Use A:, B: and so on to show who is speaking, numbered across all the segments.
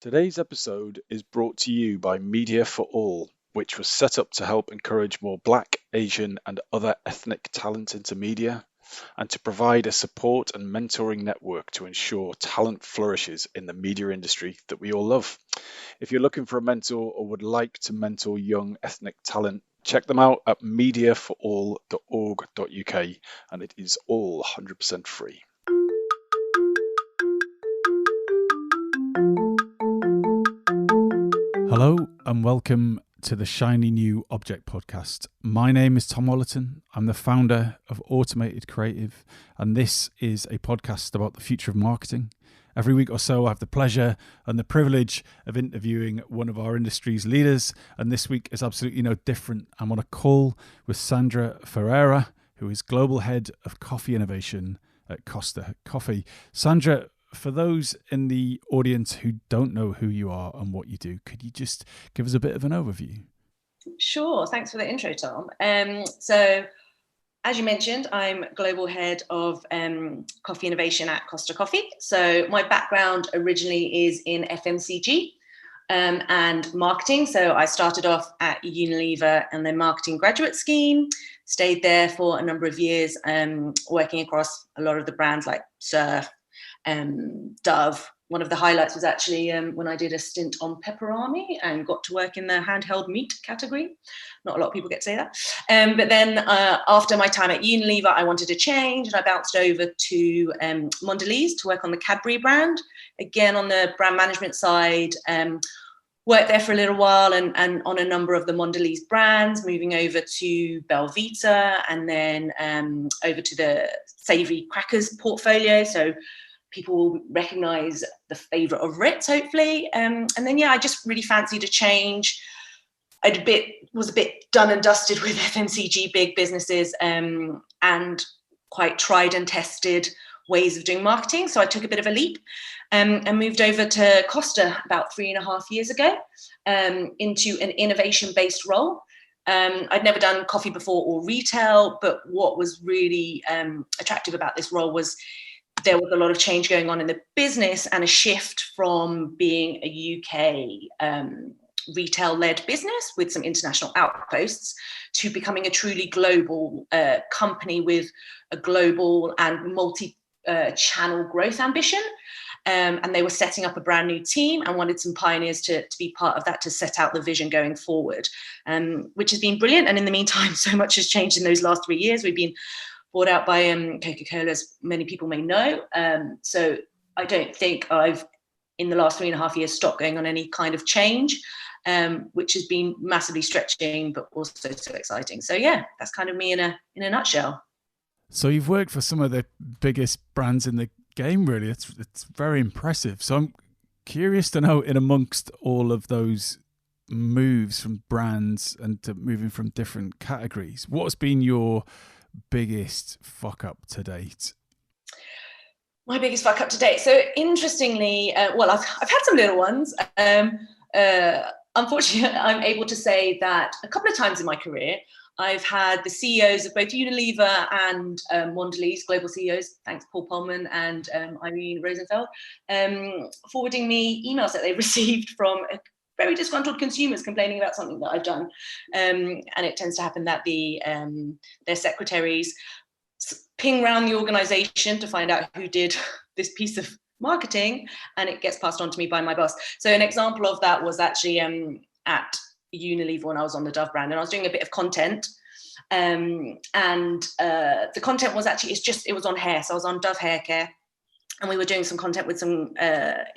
A: Today's episode is brought to you by Media for All, which was set up to help encourage more Black, Asian, and other ethnic talent into media, and to provide a support and mentoring network to ensure talent flourishes in the media industry that we all love. If you're looking for a mentor or would like to mentor young ethnic talent, check them out at mediaforall.org.uk, and it is all 100% free.
B: Hello and welcome to the Shiny New Object podcast. My name is Tom Wallerton. I'm the founder of Automated Creative, and this is a podcast about the future of marketing. Every week or so, I have the pleasure and the privilege of interviewing one of our industry's leaders, and this week is absolutely no different. I'm on a call with Sandra Ferreira, who is Global Head of Coffee Innovation at Costa Coffee. Sandra, for those in the audience who don't know who you are and what you do, could you just give us a bit of an overview?
C: Sure. Thanks for the intro, Tom. So, as you mentioned, I'm Global Head of Coffee Innovation at Costa Coffee. So my background originally is in FMCG and marketing. So I started off at Unilever and their marketing graduate scheme, stayed there for a number of years, working across a lot of the brands like Surf, Dove. One of the highlights was actually when I did a stint on Pepperami and got to work in the handheld meat category. Not a lot of people get to say that. But then after my time at Unilever, I wanted to change and I bounced over to Mondelez to work on the Cadbury brand. Again, on the brand management side, worked there for a little while and on a number of the Mondelez brands, moving over to Belvita and then over to the Savory Crackers portfolio. So people will recognize the favorite of Ritz, hopefully. And then, I just really fancied a change. Was a bit done and dusted with FMCG big businesses and quite tried and tested ways of doing marketing. So I took a bit of a leap and moved over to Costa about 3.5 years ago into an innovation-based role. I'd never done coffee before or retail, but what was really attractive about this role was there was a lot of change going on in the business and a shift from being a UK retail-led business with some international outposts to becoming a truly global company with a global and multi-channel growth ambition. And they were setting up a brand new team and wanted some pioneers to be part of that, to set out the vision going forward, which has been brilliant. And in the meantime, so much has changed in those last 3 years. We've been bought out by Coca-Cola, as many people may know. So I don't think I've, in the last 3.5 years, stopped going on any kind of change, which has been massively stretching, but also so exciting. So that's kind of me in a nutshell.
B: So you've worked for some of the biggest brands in the game, really. It's very impressive. So I'm curious to know, in amongst all of those moves from brands and to moving from different categories, what's been your biggest fuck up to date?
C: My biggest fuck up to date. So interestingly, I've had some little ones. Unfortunately, I'm able to say that a couple of times in my career, I've had the CEOs of both Unilever and Mondelez, global CEOs, thanks Paul Polman and Irene Rosenfeld, forwarding me emails that they received from very disgruntled consumers complaining about something that I've done. And it tends to happen that their secretaries ping around the organization to find out who did this piece of marketing, and it gets passed on to me by my boss. So an example of that was actually at Unilever when I was on the Dove brand, and I was doing a bit of content. The content was actually, it was on hair. So I was on Dove Hair Care, and we were doing some content with some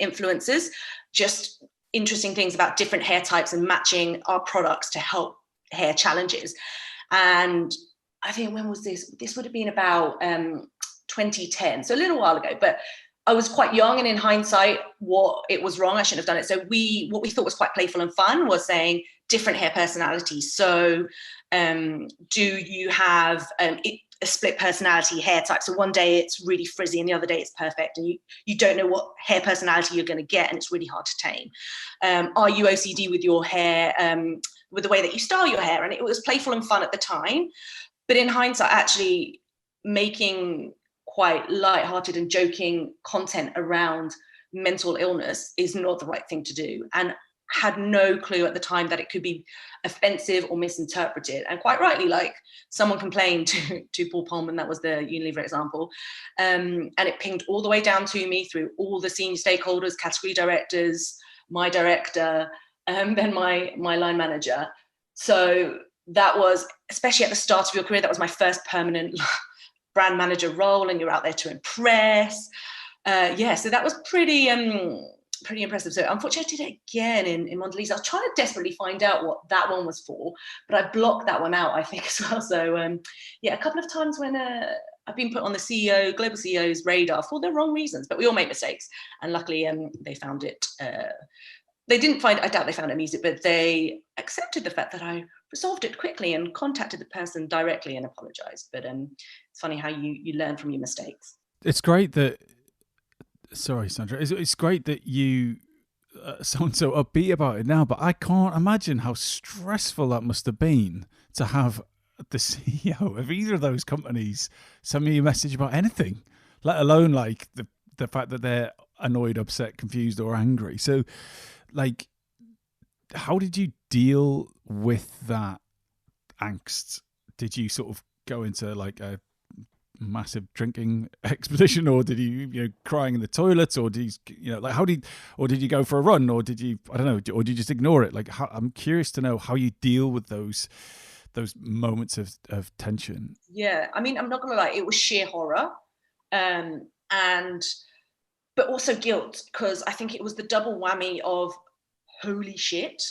C: influencers, just interesting things about different hair types and matching our products to help hair challenges. And I think, when was this? This would have been about 2010, so a little while ago, but I was quite young, and in hindsight, it was wrong. I shouldn't have done it. So what we thought was quite playful and fun was saying different hair personalities. So do you have a split personality hair type? So one day it's really frizzy and the other day it's perfect, and you don't know what hair personality you're going to get, and it's really hard to tame. Are you OCD with your hair, with the way that you style your hair? And it was playful and fun at the time, but in hindsight, actually making quite light-hearted and joking content around mental illness is not the right thing to do, and had no clue at the time that it could be offensive or misinterpreted. And quite rightly, like, someone complained to Paul Pullman, that was the Unilever example, and it pinged all the way down to me through all the senior stakeholders, category directors, my director, then my line manager. So that was, especially at the start of your career, that was my first permanent brand manager role, and you're out there to impress. So that was pretty impressive. So unfortunately, I did it again in Mondelez. I was trying to desperately find out what that one was for, but I blocked that one out, I think, as well. So a couple of times when I've been put on the global CEO's radar for the wrong reasons, but we all make mistakes. And luckily, they found it. I doubt they found it amusing, but they accepted the fact that I resolved it quickly and contacted the person directly and apologized. But it's funny how you learn from your mistakes.
B: It's great that, sorry, Sandra, it's great that you sound so upbeat about it now, but I can't imagine how stressful that must have been to have the CEO of either of those companies send me a message about anything, let alone like the fact that they're annoyed, upset, confused, or angry. So, like, how did you deal with that angst? Did you sort of go into like a massive drinking expedition, or did you crying in the toilet, or did you go for a run, or did you, I don't know, or did you just ignore it? Like, I'm curious to know how you deal with those moments of tension.
C: Yeah, I mean, I'm not gonna lie, it was sheer horror, but also guilt, because I think it was the double whammy of holy shit,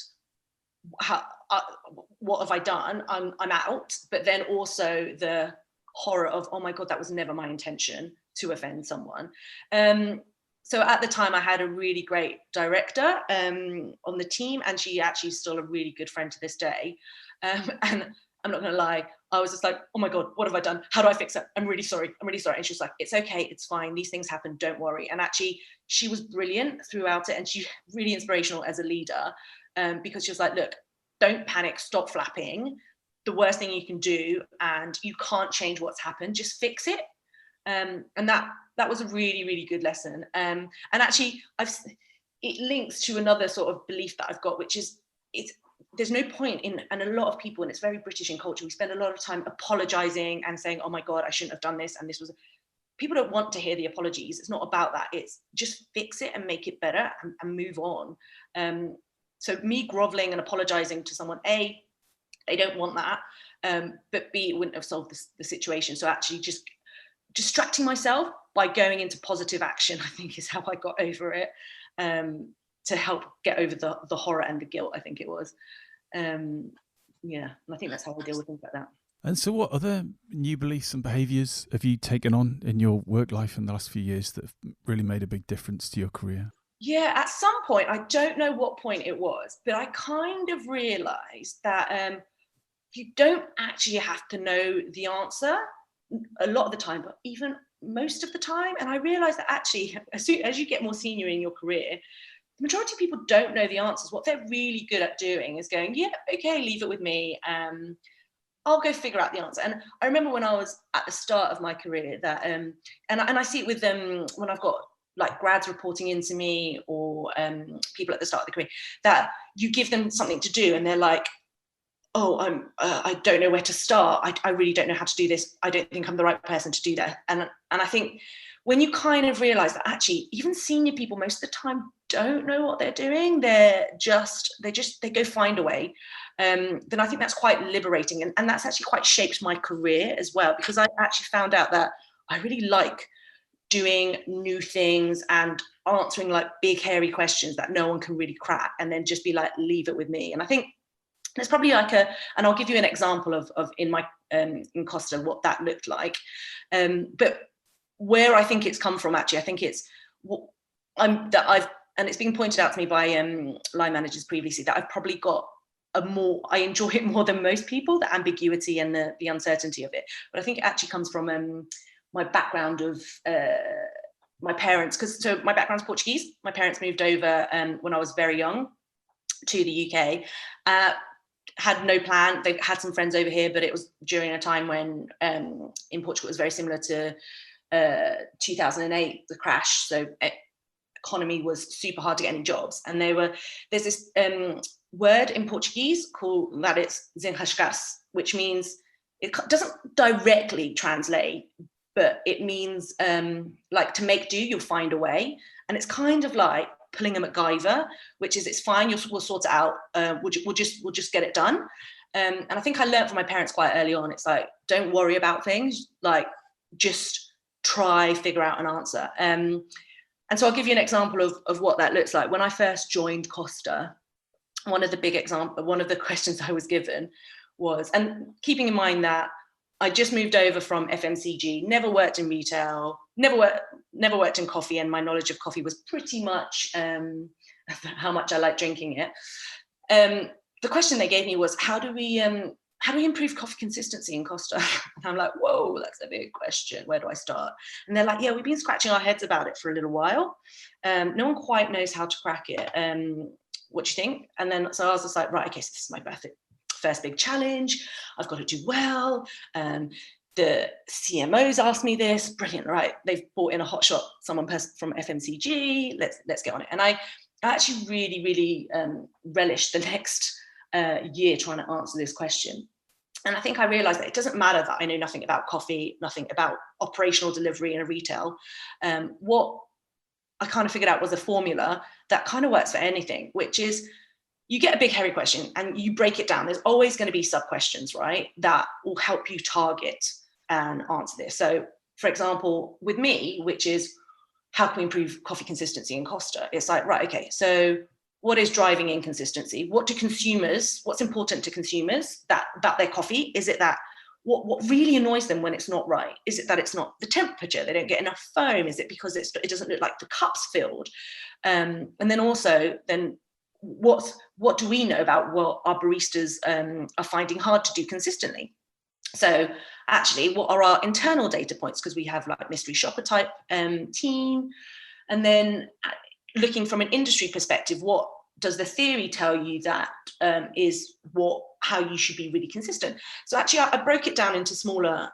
C: what have I done? I'm out. But then also the horror of, oh my God, that was never my intention to offend someone. So at the time I had a really great director on the team, and she actually is still a really good friend to this day. And I'm not gonna lie, I was just like, oh my God, what have I done? How do I fix it? I'm really sorry. And she was like, it's okay, it's fine. These things happen, don't worry. And actually she was brilliant throughout it, and she's really inspirational as a leader, because she was like, look, don't panic, stop flapping. The worst thing you can do, and you can't change what's happened, just fix it. And that was a really, really good lesson. And actually it links to another sort of belief that I've got, which is there's no point in, and a lot of people, and it's very British in culture, we spend a lot of time apologizing and saying, oh my God, I shouldn't have done this, and this was, people don't want to hear the apologies. It's not about that. It's just fix it and make it better and move on. So me groveling and apologizing to someone, A, they don't want that, but B, it wouldn't have solved the situation. So actually just distracting myself by going into positive action, I think, is how I got over it, to help get over the horror and the guilt, I think it was. And I think that's how I deal with things like that.
B: And so what other new beliefs and behaviours have you taken on in your work life in the last few years that have really made a big difference to your career?
C: Yeah, at some point, I don't know what point it was, but I kind of realised that you don't actually have to know the answer a lot of the time, but even most of the time. And I realised that actually, as you get more senior in your career, the majority of people don't know the answers. What they're really good at doing is going, yeah, okay, leave it with me. I'll go figure out the answer. And I remember when I was at the start of my career that, and I see it with them when I've got like grads reporting into me, or people at the start of the career, that you give them something to do and they're like, oh, I don't know where to start. I really don't know how to do this. I don't think I'm the right person to do that. And I think when you kind of realize that actually even senior people most of the time don't know what they're doing, they go find a way, then I think that's quite liberating. And that's actually quite shaped my career as well, because I actually found out that I really like doing new things and answering like big hairy questions that no one can really crack, and then just be like, leave it with me. And I think there's probably like and I'll give you an example of in my in Costa what that looked like, but where I think it's come from, actually, I think it's and it's been pointed out to me by line managers previously, that I've probably got I enjoy it more than most people, the ambiguity and the uncertainty of it. But I think it actually comes from my background of my parents, so my background's Portuguese. My parents moved over when I was very young to the UK. Had no plan. They had some friends over here, but it was during a time when in Portugal it was very similar to 2008, the crash. So economy was super hard to get any jobs. And there's this word in Portuguese called that it's desenrascar, which means, it doesn't directly translate, but it means like to make do, you'll find a way. And it's kind of like pulling a MacGyver, which is, it's fine, we'll sort it out, we'll just get it done. And I think I learned from my parents quite early on, it's like, don't worry about things, like just try, figure out an answer. And so I'll give you an example of what that looks like. When I first joined Costa, one of the questions I was given was, and keeping in mind that I just moved over from FMCG, never worked in retail, never worked in coffee, and my knowledge of coffee was pretty much how much I like drinking it. The question they gave me was, how do we improve coffee consistency in Costa? And I'm like, whoa, that's a big question. Where do I start? And they're like, yeah, we've been scratching our heads about it for a little while. No one quite knows how to crack it. What do you think? And then, so I was just like, right, okay, so this is my first big challenge. I've got to do well. The CMOs asked me this. Brilliant, right? They've brought in a hotshot, someone from FMCG. Let's get on it. And I actually really relished the next year trying to answer this question. And I think I realized that it doesn't matter that I know nothing about coffee, nothing about operational delivery in a retail. What I kind of figured out was a formula that kind of works for anything, which is, you get a big hairy question and you break it down. There's always going to be sub questions, right, that will help you target and answer this. So for example, with me, which is, how can we improve coffee consistency in Costa? It's like, right, okay, so what is driving inconsistency? What's important to consumers about their coffee? Is it that, what really annoys them when it's not right? Is it that it's not the temperature, they don't get enough foam? Is it because it doesn't look like the cup's filled? And then also, what do we know about what our baristas are finding hard to do consistently? So actually, what are our internal data points? Because we have like mystery shopper type team. And then looking from an industry perspective, what does the theory tell you that is how you should be really consistent? So actually, I broke it down into smaller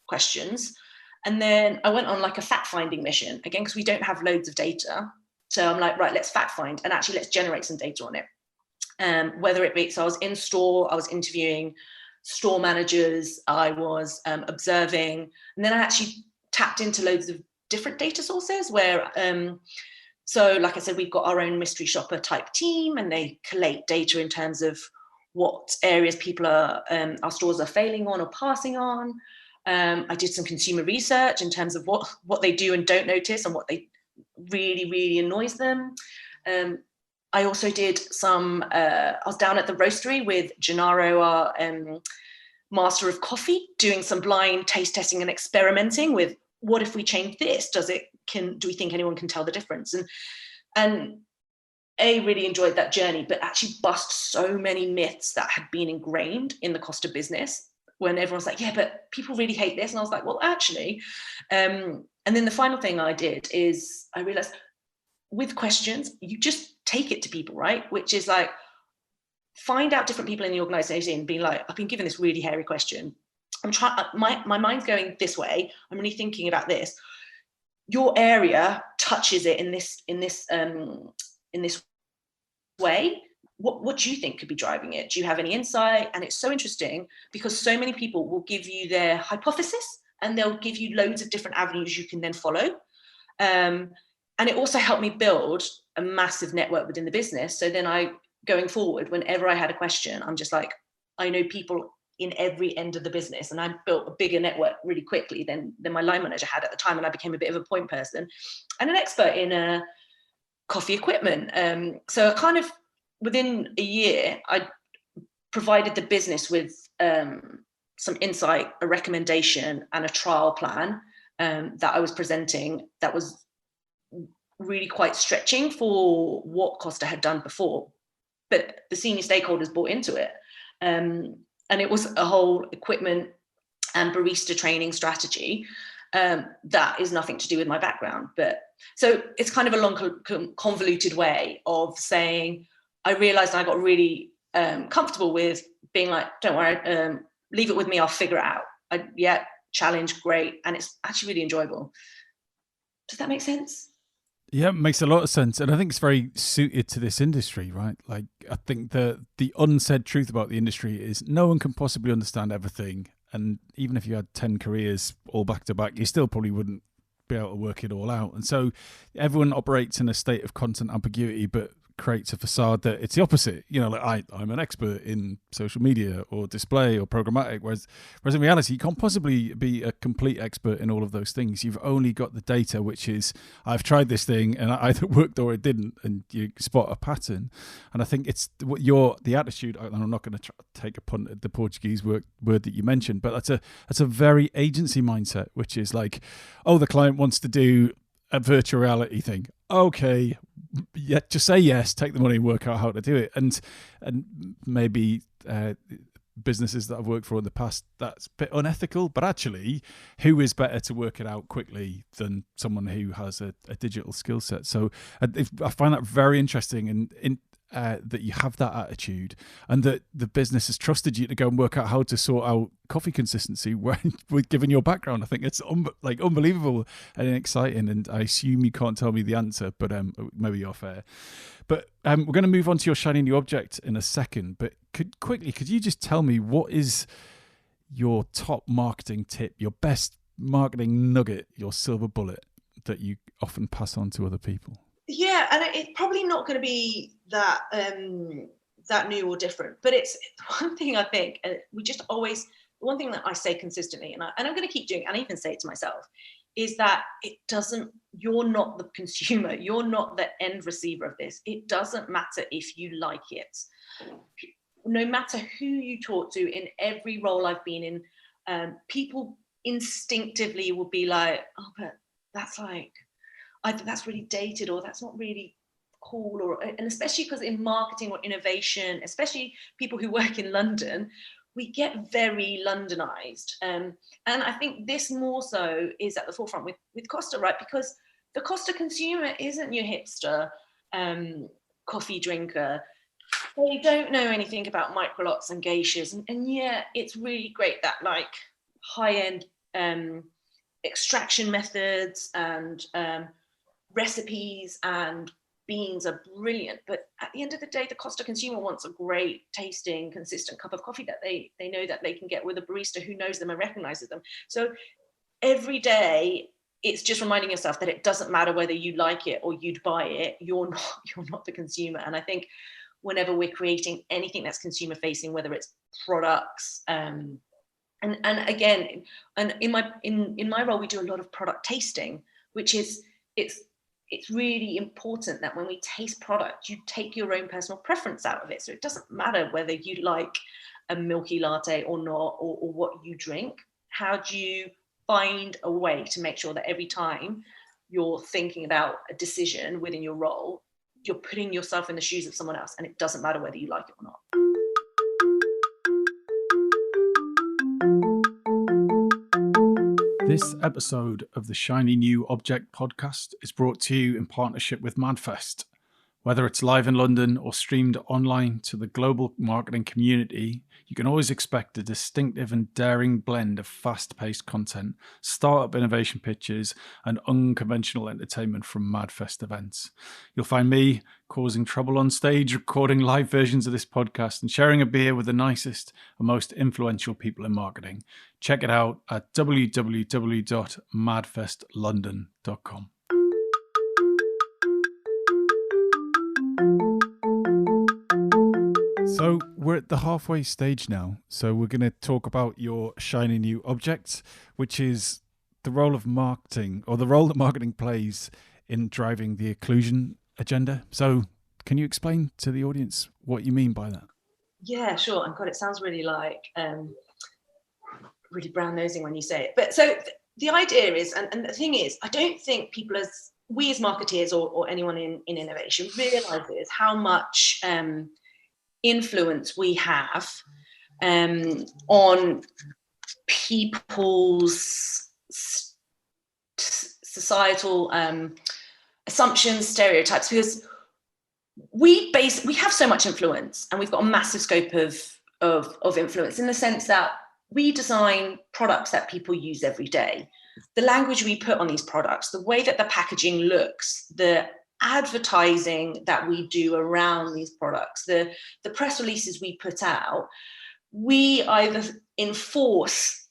C: questions. And then I went on like a fact finding mission, again, because we don't have loads of data. So I'm like, right, let's fact find, and actually let's generate some data on it. Whether it be, so I was in store, I was interviewing store managers, I was observing, and then I actually tapped into loads of different data sources where, so like I said, we've got our own mystery shopper type team, and they collate data in terms of what areas our stores are failing on or passing on. I did some consumer research in terms of what they do and don't notice, and what they really annoys them. I also did I was down at the roastery with Gennaro, our master of coffee, doing some blind taste testing and experimenting with, what if we change this? Do we think anyone can tell the difference? And really enjoyed that journey, but actually bust so many myths that had been ingrained in the Costa business, when everyone's like, yeah, but people really hate this. And I was like, well, actually, and then the final thing I did is I realized, with questions, you just take it to people, right? Which is like, find out different people in the organization, being like, I've been given this really hairy question. I'm trying, my mind's going this way. I'm really thinking about this. Your area touches it in this way. What do you think could be driving it? Do you have any insight? And it's so interesting because so many people will give you their hypothesis, and they'll give you loads of different avenues you can then follow. And it also helped me build a massive network within the business. So then going forward, whenever I had a question, I'm just like, I know people in every end of the business, and I built a bigger network really quickly than my line manager had at the time, and I became a bit of a point person and an expert in coffee equipment. So I kind of, within a year, I provided the business with some insight, a recommendation, and a trial plan that I was presenting that was really quite stretching for what Costa had done before. But the senior stakeholders bought into it. And it was a whole equipment and barista training strategy that is nothing to do with my background. But so it's kind of a long, convoluted way of saying, I realized I got really comfortable with being like, don't worry, leave it with me, I'll figure it out. Challenge, great. And it's actually really enjoyable. Does that make sense?
B: Yeah, it makes a lot of sense. And I think it's very suited to this industry, right? Like, I think the unsaid truth about the industry is no one can possibly understand everything. And even if you had 10 careers all back to back, you still probably wouldn't be able to work it all out. And so everyone operates in a state of constant ambiguity, but creates a facade that it's the opposite. You know, like I'm an expert in social media or display or programmatic, whereas in reality, you can't possibly be a complete expert in all of those things. You've only got the data, which is I've tried this thing and it either worked or it didn't, and you spot a pattern. And I think it's what the attitude. And I'm not going to take a punt at the Portuguese word that you mentioned, but that's a very agency mindset, which is like, oh, the client wants to do a virtual reality thing. Okay, yeah, just say yes, take the money, and work out how to do it. And maybe businesses that I've worked for in the past, that's a bit unethical. But actually, who is better to work it out quickly than someone who has a digital skill set? So I find that very interesting, and that you have that attitude, and that the business has trusted you to go and work out how to sort out coffee consistency with given your background. I think it's unbelievable and exciting, and I assume you can't tell me the answer, but maybe you're fair. But we're going to move on to your shiny new object in a second, but could you just tell me what is your top marketing tip, your best marketing nugget, your silver bullet that you often pass on to other people?
C: Yeah, and it's probably not going to be that that new or different, but it's one thing I think, and we just always, one thing that I say consistently, and I'm going to keep doing, and I even say it to myself, is that you're not the consumer, you're not the end receiver of this. It doesn't matter if you like it. No matter who you talk to, in every role I've been in, people instinctively will be like, oh, but that's like, I think that's really dated, or that's not really cool, and especially because in marketing or innovation, especially people who work in London, we get very Londonized. And I think this more so is at the forefront with Costa, right? Because the Costa consumer isn't your hipster coffee drinker. They don't know anything about microlots and geishas. And yeah, it's really great that like high-end extraction methods and recipes and beans are brilliant, but at the end of the day, the Costa consumer wants a great tasting, consistent cup of coffee that they know that they can get with a barista who knows them and recognizes them. So every day, it's just reminding yourself that it doesn't matter whether you like it or you'd buy it. You're not the consumer. And I think whenever we're creating anything that's consumer facing, whether it's products, and again, and in my role, we do a lot of product tasting, which is it's really important that when we taste product, you take your own personal preference out of it. So it doesn't matter whether you like a milky latte or not, or what you drink. How do you find a way to make sure that every time you're thinking about a decision within your role, you're putting yourself in the shoes of someone else, and it doesn't matter whether you like it or not.
B: This episode of the Shiny New Object podcast is brought to you in partnership with Madfest. Whether it's live in London or streamed online to the global marketing community, you can always expect a distinctive and daring blend of fast-paced content, startup innovation pitches, and unconventional entertainment from Madfest events. You'll find me causing trouble on stage, recording live versions of this podcast, and sharing a beer with the nicest and most influential people in marketing. Check it out at www.madfestlondon.com. So we're at the halfway stage now. So we're going to talk about your shiny new object, which is the role of marketing, or the role that marketing plays in driving the inclusion agenda. So can you explain to the audience what you mean by that?
C: Yeah, sure. And God, it sounds really like really brown-nosing when you say it. But so the idea is, and the thing is, I don't think people we as marketeers or anyone in innovation realizes how much influence we have on people's societal assumptions, stereotypes, because we have so much influence, and we've got a massive scope of influence in the sense that we design products that people use every day. the language we put on these products, the way that the packaging looks, the advertising that we do around these products, the press releases we put out, we either enforce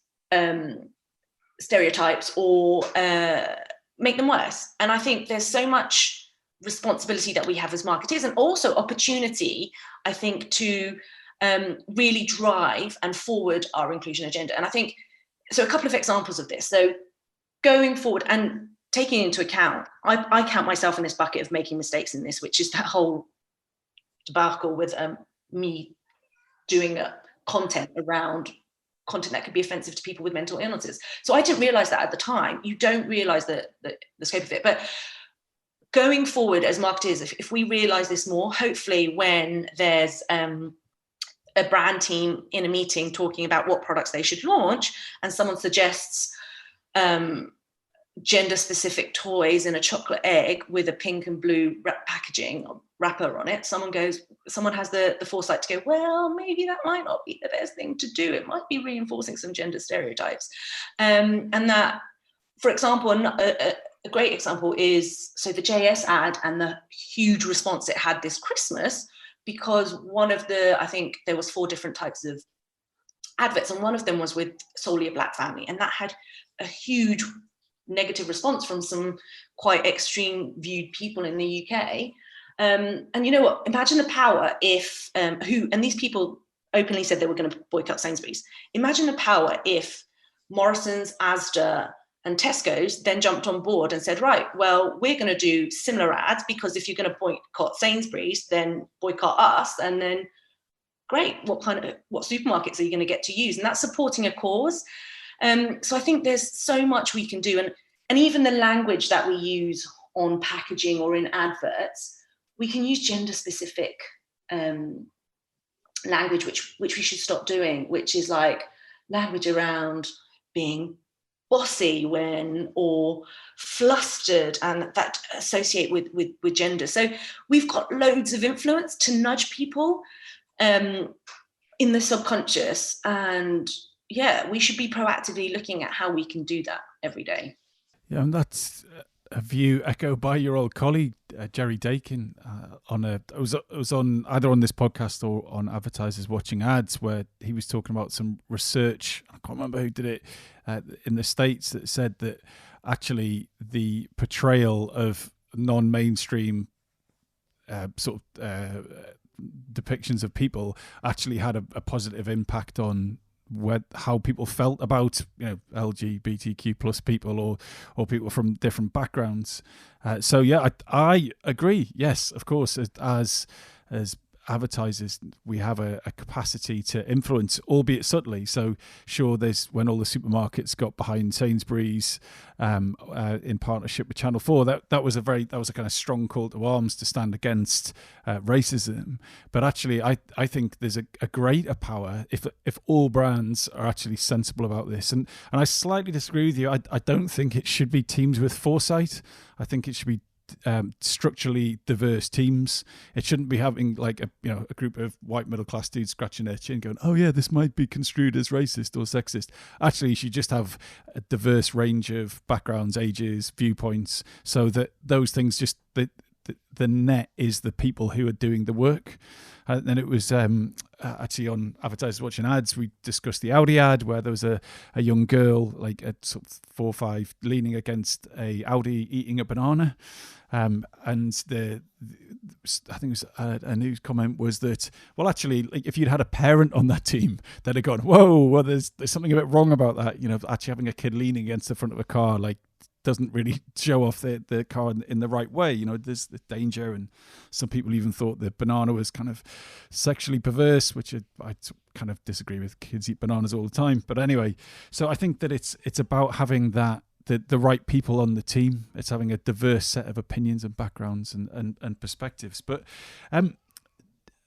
C: stereotypes or make them worse. And I think there's so much responsibility that we have as marketers, and also opportunity, I think, to really drive and forward our inclusion agenda. And I think, so a couple of examples of this. So going forward and taking into account, I count myself in this bucket of making mistakes in this, which is that whole debacle with me doing content around content that could be offensive to people with mental illnesses. So I didn't realize that at the time. You don't realize the scope of it. But going forward as marketers, if we realize this more, hopefully when there's a brand team in a meeting talking about what products they should launch, and someone suggests gender-specific toys in a chocolate egg with a pink and blue packaging wrapper on it, someone has the foresight to go, well, maybe that might not be the best thing to do. It might be reinforcing some gender stereotypes. And that, for example, a great example is, so the JS ad and the huge response it had this Christmas, because I think there was 4 different types of adverts, and one of them was with solely a Black family, and that had a huge negative response from some quite extreme viewed people in the UK. And you know what? Imagine the power if and these people openly said they were going to boycott Sainsbury's. Imagine the power if Morrison's, Asda, and Tesco's then jumped on board and said, right, well, we're going to do similar ads, because if you're going to boycott Sainsbury's, then boycott us, and then great, what supermarkets are you going to get to use? And that's supporting a cause. So I think there's so much we can do, and even the language that we use on packaging or in adverts, we can use gender-specific language, which we should stop doing, which is like language around being bossy or flustered, and that associate with gender. So we've got loads of influence to nudge people in the subconscious, and yeah, we should be proactively looking at how we can do that every day.
B: Yeah, and that's a view echoed by your old colleague Jerry Dakin it was on either on this podcast or on Advertisers Watching Ads, where he was talking about some research. I can't remember who did it in the States, that said that actually the portrayal of non-mainstream depictions of people actually had a positive impact on how people felt about LGBTQ plus people or people from different backgrounds. So yeah, I agree. Yes, of course, as advertisers, we have a capacity to influence, albeit subtly. So sure, there's when all the supermarkets got behind Sainsbury's in partnership with Channel 4, that was a kind of strong call to arms to stand against racism. But actually, I think there's a greater power if all brands are actually sensible about this. And I slightly disagree with you. I don't think it should be teams with foresight. I think it should be structurally diverse teams. It shouldn't be having like a group of white middle class dudes scratching their chin going, oh yeah, this might be construed as racist or sexist. Actually, you should just have a diverse range of backgrounds, ages, viewpoints, so that those things just the net is the people who are doing the work. And it was actually on Advertisers Watching Ads, we discussed the Audi ad where there was a young girl, like at sort of 4 or 5, leaning against a Audi eating a banana. And I think it was a news comment was that, well, actually, like, if you'd had a parent on that team, they'd have gone, whoa, well, there's something a bit wrong about that. Actually having a kid leaning against the front of a car, like, doesn't really show off the car in the right way. There's the danger, and some people even thought the banana was kind of sexually perverse, which I kind of disagree with. Kids eat bananas all the time. But anyway, so I think that it's about having that the right people on the team. It's having a diverse set of opinions and backgrounds and perspectives. But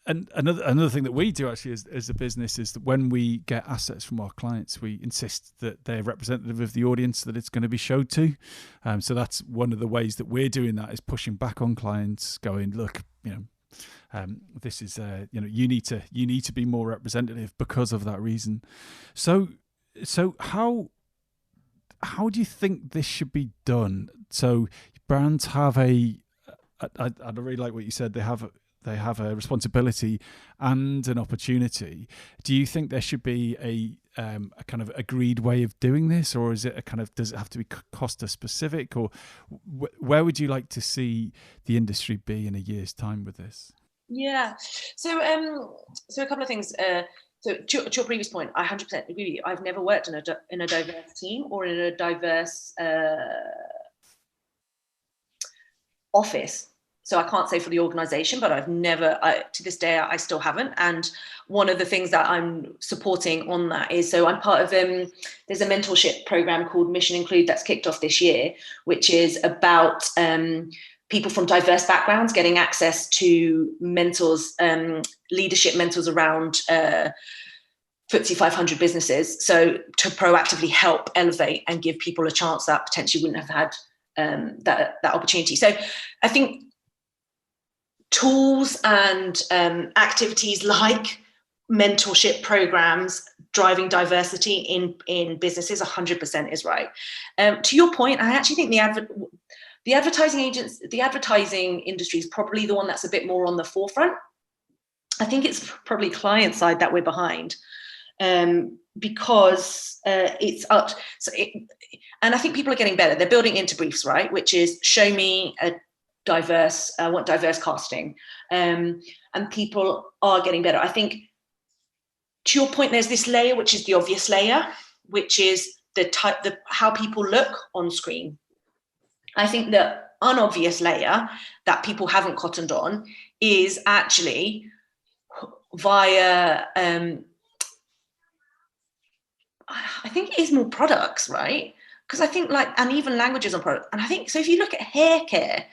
B: and another thing that we do actually as a business is that when we get assets from our clients, we insist that they're representative of the audience that it's going to be showed to. So that's one of the ways that we're doing that, is pushing back on clients, going, look, this is you need to be more representative because of that reason. So how how do you think this should be done? So brands have I really like what you said. They have a responsibility and an opportunity. Do you think there should be a kind of agreed way of doing this, or is it a kind of, does it have to be Costa specific, or where would you like to see the industry be in a year's time with this?
C: Yeah. So a couple of things. So to your previous point, I 100% agree with you. I've never worked in a diverse team or in a diverse office. So I can't say for the organization, but I've never, to this day, I still haven't. And one of the things that I'm supporting on that is, so I'm part of, there's a mentorship program called Mission Include that's kicked off this year, which is about people from diverse backgrounds getting access to mentors, leadership mentors around FTSE 500 businesses. So to proactively help elevate and give people a chance that potentially wouldn't have had that opportunity. So I think tools and activities like mentorship programs driving diversity in businesses 100% is right. To your point, I actually think the advertising industry is probably the one that's a bit more on the forefront. I think it's probably client side that we're behind, because it's up. And I think people are getting better. They're building into briefs, right? Which is, show me a diverse, I want diverse casting, and people are getting better. I think, to your point, there's this layer, which is the obvious layer, which is how people look on screen. I think the unobvious layer that people haven't cottoned on is actually via, I think it is more products, right? Because I think and even languages on product. And I think, so if you look at hair care,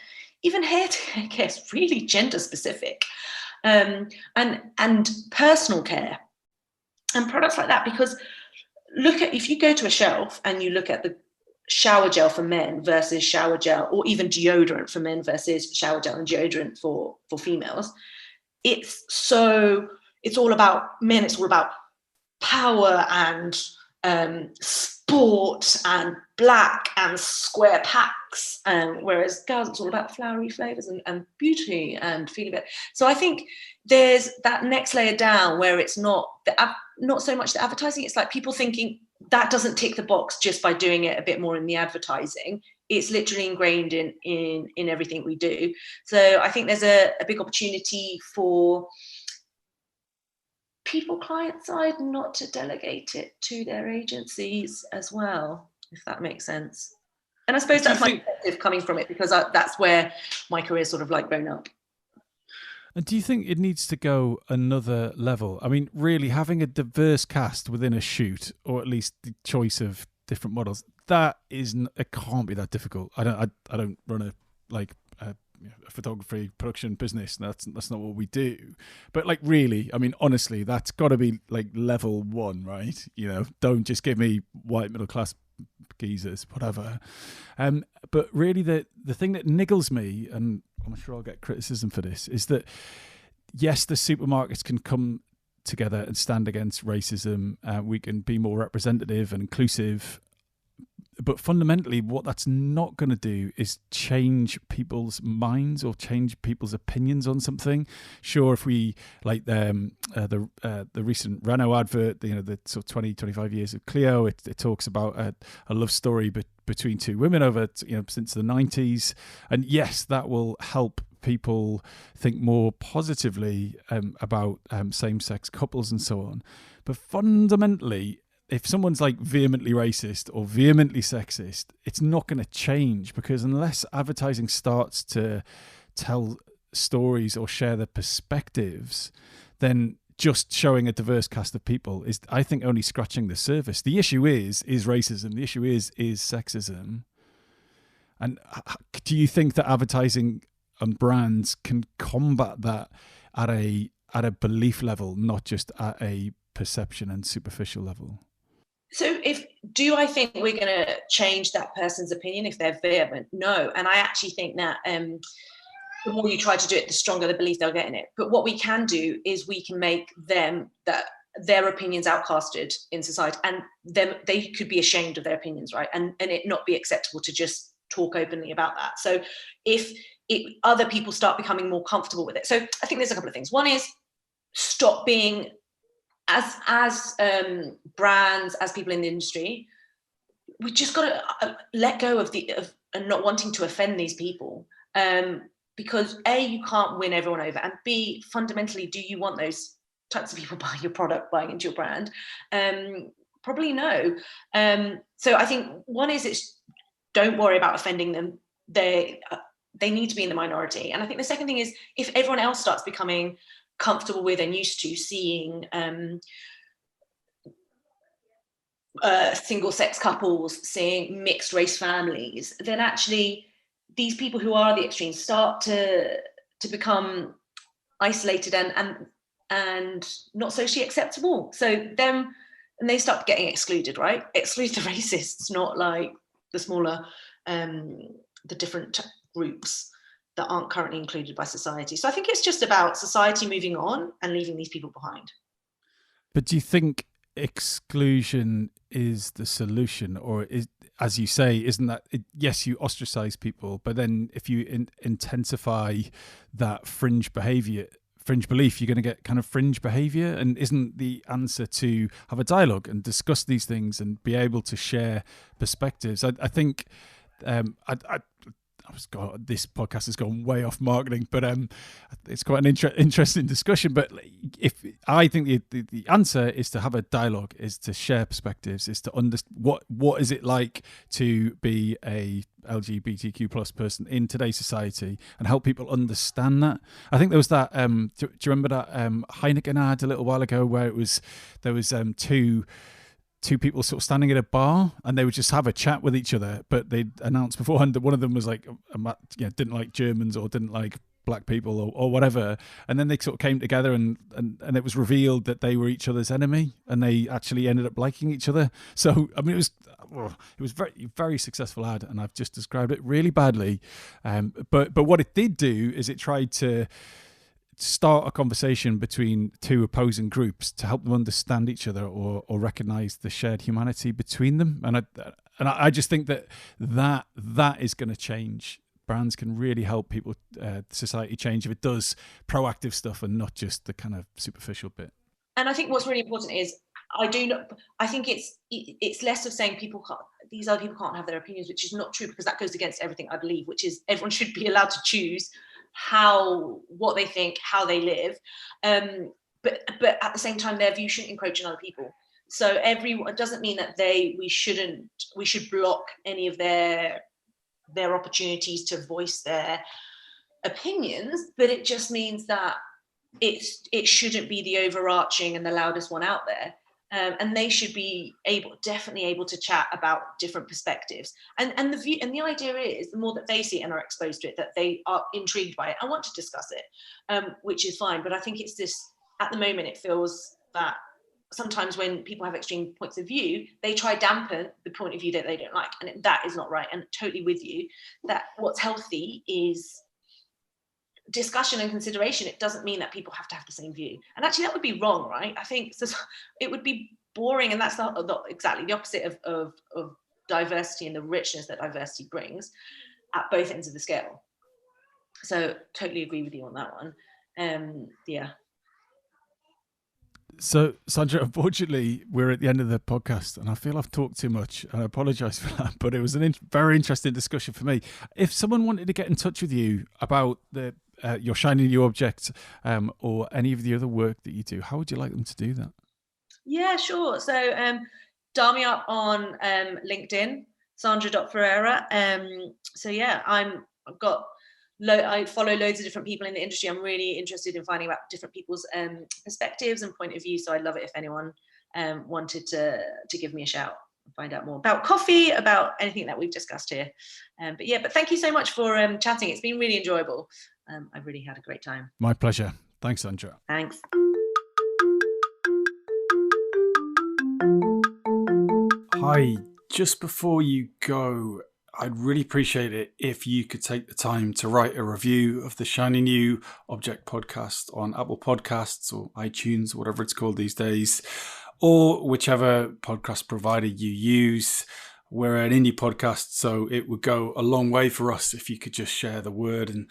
C: even hair care is really gender specific, and personal care and products like that. Because if you go to a shelf and you look at the shower gel for men versus shower gel, or even deodorant for men versus shower gel and deodorant for females, it's all about men. It's all about power and sport and black and square packs, whereas girls, it's all about flowery flavors and beauty and feeling better. So I think there's that next layer down where it's not so much the advertising. It's like people thinking that doesn't tick the box just by doing it a bit more in the advertising. It's literally ingrained in everything we do. So I think there's a big opportunity for people client side not to delegate it to their agencies as well, if that makes sense. And I suppose that's my perspective coming from it, because that's where my career sort of grown up.
B: And do you think it needs to go another level? I mean, really having a diverse cast within a shoot, or at least the choice of different models, it can't be that difficult. I don't run a photography production business. That's not what we do. But really, I mean, honestly, that's got to be level one, right? Don't just give me white middle class geezers, whatever. But really, the thing that niggles me, and I'm sure I'll get criticism for this, is that yes, the supermarkets can come together and stand against racism. We can be more representative and inclusive. But fundamentally, what that's not going to do is change people's minds or change people's opinions on something. Sure, if we the recent Renault advert, the sort of 20, 25 years of Clio, it talks about a love story between two women over since the 90s, and yes, that will help people think more positively about same-sex couples and so on. But fundamentally, if someone's vehemently racist or vehemently sexist, it's not going to change, because unless advertising starts to tell stories or share their perspectives, then just showing a diverse cast of people is, I think, only scratching the surface. The issue is racism. The issue is sexism. And do you think that advertising and brands can combat that at a belief level, not just at a perception and superficial level?
C: So do I think we're going to change that person's opinion if they're vehement? No. And I actually think that the more you try to do it, the stronger the belief they'll get in it. But what we can do is we can make them, that their opinions outcasted in society, and they could be ashamed of their opinions, right? And it not be acceptable to just talk openly about that. So if other people start becoming more comfortable with it. So I think there's a couple of things. One is stop being, as brands, as people in the industry, we just got to let go of and not wanting to offend these people. Because A, you can't win everyone over, and B, fundamentally, do you want those types of people buying your product, buying into your brand? Probably no. So I think one is don't worry about offending them. They need to be in the minority. And I think the second thing is, if everyone else starts becoming comfortable with and used to seeing single-sex couples, seeing mixed race families, then actually these people who are the extremes start to become isolated and not socially acceptable. So and they start getting excluded, right? Exclude the racists, not like the smaller, the different groups that aren't currently included by society. So I think it's just about society moving on and leaving these people behind.
B: But do you think exclusion is the solution, or is, as you say, isn't that yes, you ostracize people, but then if you intensify that fringe belief, you're going to get kind of fringe behavior? And isn't the answer to have a dialogue and discuss these things and be able to share perspectives? I think this podcast has gone way off marketing, but it's quite an interesting discussion. But if I think the answer is to have a dialogue, is to share perspectives, is to understand what is it like to be a LGBTQ plus person in today's society, and help people understand that. I think there was that. Do you remember that Heineken ad a little while ago where there was two people sort of standing at a bar and they would just have a chat with each other, but they'd announced beforehand that one of them was like, didn't like Germans or didn't like black people or whatever. And then they sort of came together and it was revealed that they were each other's enemy, and they actually ended up liking each other. So, I mean, it was very, very successful ad, and I've just described it really badly. But what it did do is it tried to start a conversation between two opposing groups to help them understand each other or recognize the shared humanity between them. And I just think that is going to change. Brands can really help people, society change, if it does proactive stuff and not just the kind of superficial bit.
C: And I think what's really important is I think it's less of saying these other people can't have their opinions, which is not true, because that goes against everything I believe, which is everyone should be allowed to choose what they think, how they live, but at the same time their view shouldn't encroach on other people. So it doesn't mean that we should block any of their opportunities to voice their opinions, but it just means that it shouldn't be the overarching and the loudest one out there. And they should be definitely able to chat about different perspectives. And the idea is, the more that they see it and are exposed to it, that they are intrigued by it and want to discuss it, which is fine. But I think it's this, at the moment, it feels that sometimes when people have extreme points of view, they try dampen the point of view that they don't like. And that is not right. And totally with you, that what's healthy is discussion and consideration. It doesn't mean that people have to have the same view, and actually that would be wrong, right? I think it would be boring, and that's not exactly the opposite of diversity and the richness that diversity brings at both ends of the scale. So totally agree with you on that one. Yeah.
B: So, Sandra, unfortunately, we're at the end of the podcast, and I feel I've talked too much, and I apologise for that, but it was a very interesting discussion for me. If someone wanted to get in touch with you about your shiny new object, or any of the other work that you do, how would you like them to do that?
C: Yeah, sure. So dial me up on LinkedIn, Sandra.Ferreira. So yeah, I follow loads of different people in the industry. I'm really interested in finding out different people's perspectives and point of view. So I'd love it if anyone wanted to give me a shout and find out more about coffee, about anything that we've discussed here. But thank you so much for chatting. It's been really enjoyable. I've really had a great time.
B: My pleasure. Thanks, Sandra.
C: Thanks.
B: Hi. Just before you go, I'd really appreciate it if you could take the time to write a review of the Shiny New Object podcast on Apple Podcasts or iTunes, whatever it's called these days, or whichever podcast provider you use. We're an indie podcast, so it would go a long way for us if you could just share the word and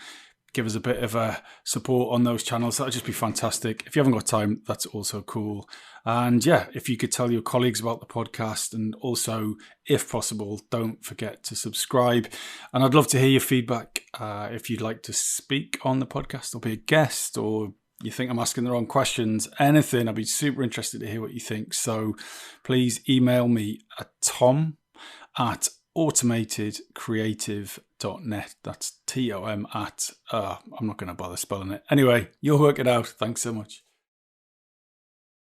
B: give us a bit of a support on those channels. That would just be fantastic. If you haven't got time, that's also cool. And yeah, if you could tell your colleagues about the podcast, and also, if possible, don't forget to subscribe. And I'd love to hear your feedback. If you'd like to speak on the podcast or be a guest, or you think I'm asking the wrong questions, anything, I'd be super interested to hear what you think. So please email me at tom@automatedcreative.net. That's TOM at, I'm not going to bother spelling it. Anyway, you'll work it out. Thanks so much.